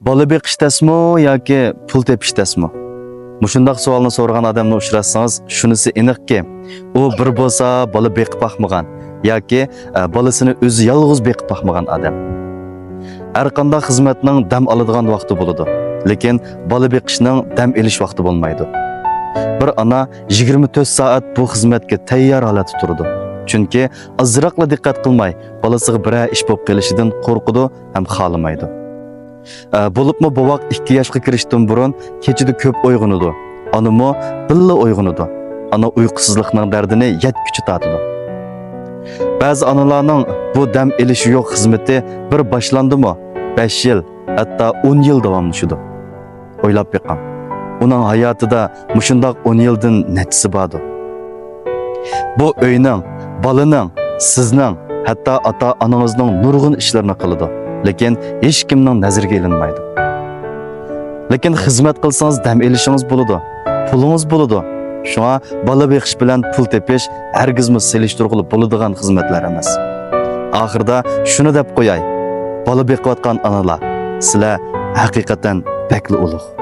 Bola beqishdasmi yoki pul tepishdasmi? Mushundaq savolni so'ragan odamni uchratsangiz, shunisi aniqki, u bir bo'lsa bola beqib boqmagan yoki bolasini o'zi yolg'iz beqib boqmagan odam. Har qanday xizmatning dam oladigan vaqti bo'ladi, lekin bola beqishning dam olish vaqti bo'lmaydi. Bir ana 24 soat bu xizmatga tayyor holatda turadi. Chunki azroqla diqqat qilmay, bolasiga biror ish bo'lib qolishidan qo'rqidi ham xolamaydi. Bo'libmi bu vaqt 2 yoshga kirishdan burun kechida ko'p uyg'onadi. Animi billa uyg'onadi. Ana uyqusizlikning dardini yetkichi tatidi. Ba'zi onalarning bu dam elishi yo'q xizmati bir boshlandimi 5 yil, hatto 10 yil davomlashadi. O'ylab beqam. Uning hayotida mushundoq 10 yildan nechisi bordi. Bu uyning, bolaning, sizning, hatto ota-onangizning nurg'un ishlarini qiladi. Lekin hech kimning nazariga ilinmaydi. Lekin xizmat qilsangiz dam elishingiz bo'ladi, pulingiz bo'ladi. Shunga bola beqish bilan pul tepish hargizmi selishtirg'ili bo'ladigan xizmatlar emas. Oxirida shuni deb qo'yay. Bola beqiyotgan onalar, sizlar haqiqatan bakli ulug'.